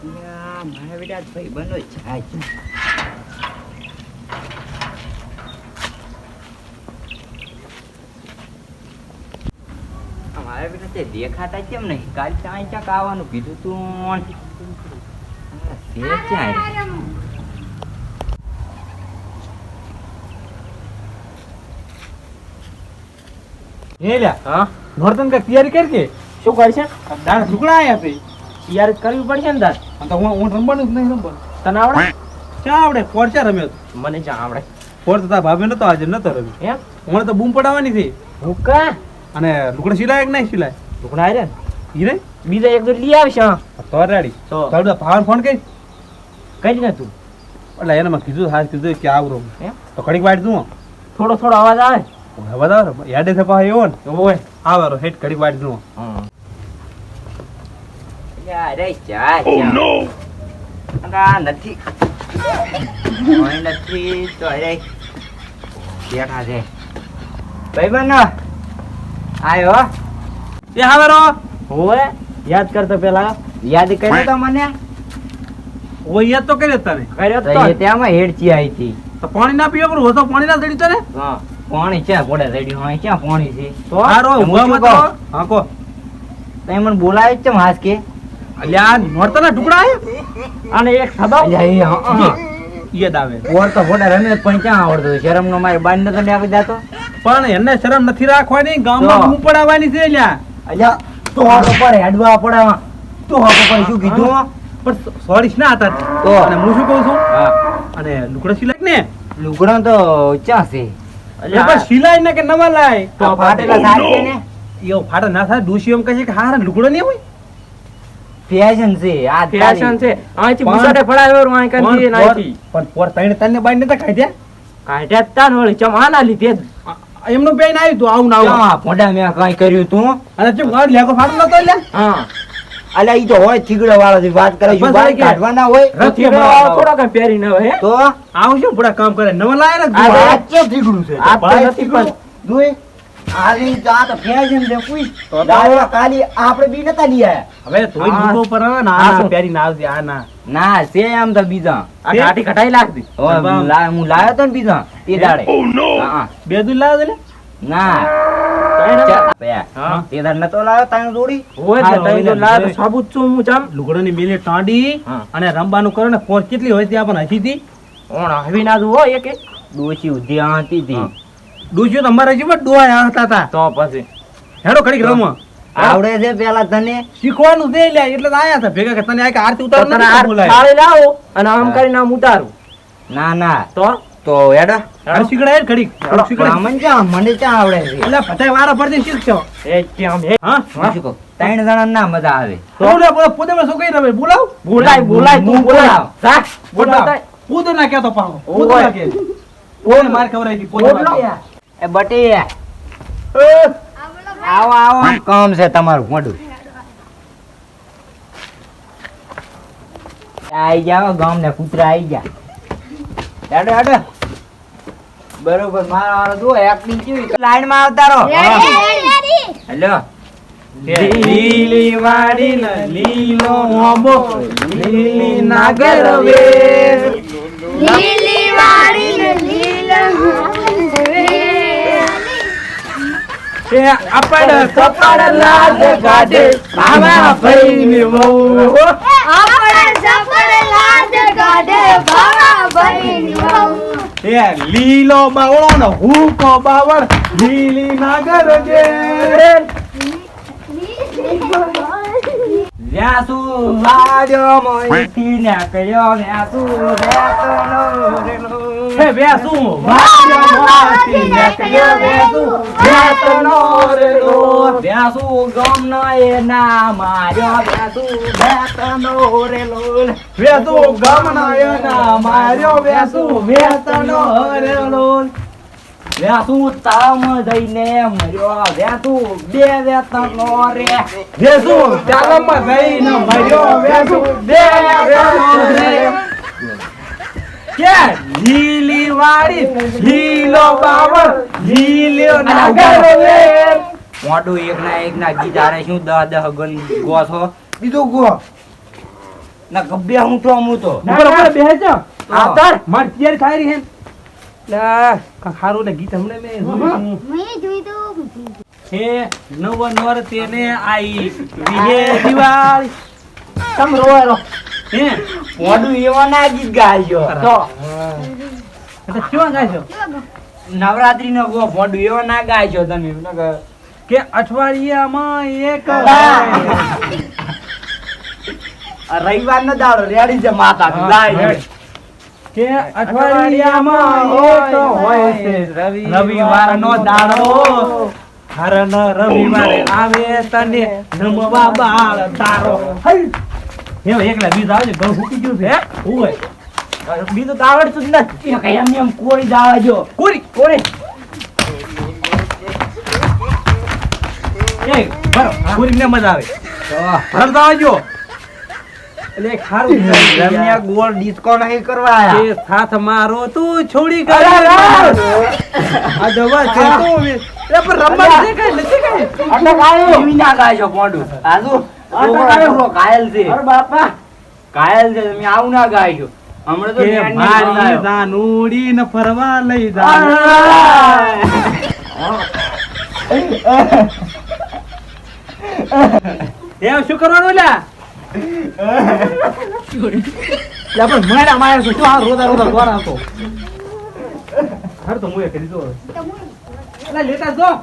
મારા બેટા ભાઈ બનો જાય છે. મારા બેટા તે દેખાતા કેમ નહીં? કાલ ક્યાંય ક્યાંક આવવાનું કીધું તું. નોરતન કઈ તૈયારી કરી કે શું કરશે? દાળ ઢુકડા આયા છે તૈયારી કરવી પડશે ને તાર. તો હું રમવાનું જ નહીં રમવાનું. તને આવડે? ક્યાં આવડે? ફોર ક્યાં રમ્યો હતો? મને જ્યાં આવડે. ફોર તો તારા ભાભી નતો આજે નતો રમ્યો. એમ? મને તો બૂમ પડાવવાની હતી. હું કા? અને લુગડા સિલાય કે નહીં સિલાય? ઢોકળા આર્યા ને? ઈ રે બીજા એક દો લઈ આવશે. હા. તો રેડી. તો તારું ભાવન ફોન કરી. કઈ ને તું? એટલે એને મેં કીધું હાથ કીધું કે આવરો. એમ? તો ઘડીક વાટ દઉં. થોડો થોડો અવાજ આવે. વધારે યાદ છે પાછો એવો ને. ઓય આવે હેઠ ઘડીક વાટ દઉં. હા. યાર ચા નથી કોઈ નથી તો અરે બેઠા છે ભાઈ બનો આયો એ હાવેરો ઓય યાદ કરતો પેલા યાદ કર્યો તો મને ઓ યાદ તો કર્યો તને. કર્યો તો તો. એ ત્યાંમાં હેડચી આવી હતી. તો પાણી ના પીવો કરું તો પાણી ના દડી તને. હા પાણી ક્યાં પડે રેડી હોય ક્યાં પાણી છે તો હારો હું ઉભા શું મત કહું? રહો. હા કો તમે મને બોલાવે છે હાસ કે અલ્યા નોરતના ટુકડા આયા અને એક સદો યાદ આવે. ઓર તો ફોટા રમે પણ ક્યાં આવડતું શરમ નો મારી બાંધ નતો નીકળી જાતો. પણ એને શરમ નથી રાખવાની ગામમાં તો. હું પડાવવાની છે લ્યા. અલ્યા તો હાથ પર હેડવા પડે તો હાથ પર શું કીધું પણ સોરીશ ના હતા તો. અને હું શું કહું છું હા અને લુગડા સિલાય ને લુગડા તો ક્યાં છે એ પણ સિલાય ને કે નવા લાય તો ફાટેલા સારી છે ને એવો ફાટા ના થાય ડોશી એમ કહે છે કે હારા લુગડો નહીં હોય ફેશન છે આ ફેશન છે. અહીંથી બુસાડે ફળાવ્યો અહીં કંઈ નાખી. પણ પોર તઈને તને બાઈ નતા ખાઈ કાઢ્યા તાન વળી ચમાના લીધે જ. એમનું બેન આવ્યું તું આવું ના આવું ક્યાં ફોટા મેં કઈ કર્યું તું અને ચમ ગાડ લેકો ફાટો નતો લ્યા હા. અલ્યા ઈ તો હોય થીગડા વાળો થી વાત કરે બસ બાર આવી ગયા. કાઢવાના હોય રથી વાળો થોડો કઈ પહેરી ન હોય હે. તો આવું શું પૂરા કામ કરે નવા લાય ને આ તો આ ચો થીગડું છે આ તો નથી પણ જોઈ આલી તો આ તો ફેશન છે કોઈ તો. દાડા કાલી આપણે બી નતા લઈ આયા હવે તોય આ. લુગડો પર આવે ને આ આ શું? પહેરી ના આવજે આ ના ના છે એમ તો બીજા આ ઘાટી ઘટાઈ લાગતી. હવે હું લાયો તો ને બીજા તે દાડે હા બે દુલ લાવ દે ના હા. તે દાડે નતો લાયો તાણ જોડી હોય હા, તો તઈ તો હવે લાવ હવે. સાબુત છું હું ચમ. લુગડાની મેલે ટાંડી હા. અને રંબાનું કરો ને પોર કેટલી હોય ત્યાં પણ હસી હતી ઓણ હવી ના દું હોય એકે. ડોશી ઉધી આતી હતી હા. ડોશીઓ તો અમારા જીવન ડોહા હતા તા તો પછી હેડો ઘડીક રમો આવડે છે પેલા તને શીખવાનું દે લ્યા એટલે તો આયા હતા ભેગા કે તને આ કે આરતી તો ઉતાર તને આ થાળી લાવો અને આમ હા. કરીને આમ ઉતારું ના ના તો તો એડા શીખડાય ઘડીક હેડો. શીખડાય મને ક્યાં મને ક્યાં આવડે છે એટલે પતાય વારા પડતી શીખશો એ કેમ હે હા હું શું કહું? ત્રણ જણા ના મજા આવે તો બોલે પોતે માં શું કહી રમે બોલાવ બોલાય બોલાય તું હું બોલાય બોલાવ. રાખ બોલાવ બોલાય. પોતે ના કહેતો પાહો ઓય. પોતે ના કહે પોતે માર ખવરાઈ ગઈ પોતે બોલો. ના કહે. એ બટી આવો આવો આમ કામ છે તમારું મોઢું આઈ જાવ ગામ ને કૂતરા આઈ જા હેડો હેડો બરોબર મારા વાળો જો એક્ટિંગ કેવી લાઈન માં આવતા રહો હેલો લીલી વાડી ને લીલો મોબો લીલી નાગર વે લીલી વાડી ને લીલા એ આપડ કપડ લાજ ગાડે ભાવા ભાઈ ની વહુ આપણે સફળ લાજ ગાડે ભાવા ભાઈની વહુ એ લીલો બાવળો ને હુકો બાવળ લીલી નાગર જે વ્યાસુ વાડ્યો મોઈથી ને કયો વ્યાસુ વેતનો રેલો હે વેસુ વાડ્યામાંથી નીકળ્યો વેસુ વેતનો રેલો વ્યાસુ ગમનો એ ના માર્યો વ્યાસુ વેતનો રેલો વેસુ ગમનાયના માર્યો વેસુ વેતનો રેલો વ્યાસુ તામ દઈને મર્યો વ્યાસુ બે વેતનો રે વેસુ ચાલમાં જઈને મર્યો વેસુ બે વેતનો રે કે લીલી વાડી લીલો બાવળ લીલો નાગર વે મોટું એક ના ગીત આરે શું 10 ગન ગો છો બીજો ગો ના ગબ્બે હું તો અમુ તો ઉપર ઉપર બેહે છો આવતર માર પિયર ખાઈ રહી હે લા ખારું ને ગીત હમણે મે મેં જોઈ તો હે નવ નવર તેને આઈ વિહે દિવાળી તમ રોય હે મોડું એવા ના ગીત ગાજો તો એટલે શું ગાય છો નવરાત્રી નો ગો મોડું એવા ના ગાજો તમે નકર કે અઠવાડિયામાં એક આ રવિવાર નો દાડો રેડી છે માતા લાય કે અઠવાડિયામાં એક હોય છે રવિવારનો દાડો હરણ રવિવારે આવે તને નમવા બાળ તારો હે એકલા બીજ આવજે ઘર ફૂકી ગયું છે હે ઓય બીજું તો આવડતું જ નથી કઈ એમ કોરી દાવાજો કોરી કોરી એ બરો કોરી ને મજા આવે ભરતા આવજો એટલે ખારું રમ્યા ગોળ ડિસ્કો નહીં કરવા આયા એ સાથ મારો તું છોડી ગયો આ દવા છે તું એ પર રમવા છે કે નથી કે અટક આયો એવી ના ગાજો મોડું આજુ અટક આયો. કાયલ છે અરે બાપા કાયલ છે તમે આવું ના ગાજો હમણાં તો કે નેટ ની મારી બનાવ્યો. દાનુડી ને ફરવા લઈ જા એ શું કરવાનું લ્યા લ્યા પણ મારા માયા શું આ રોદા રોદા દ્વારા હતો હર તો મુએ કરી દો એટલે લેતા જો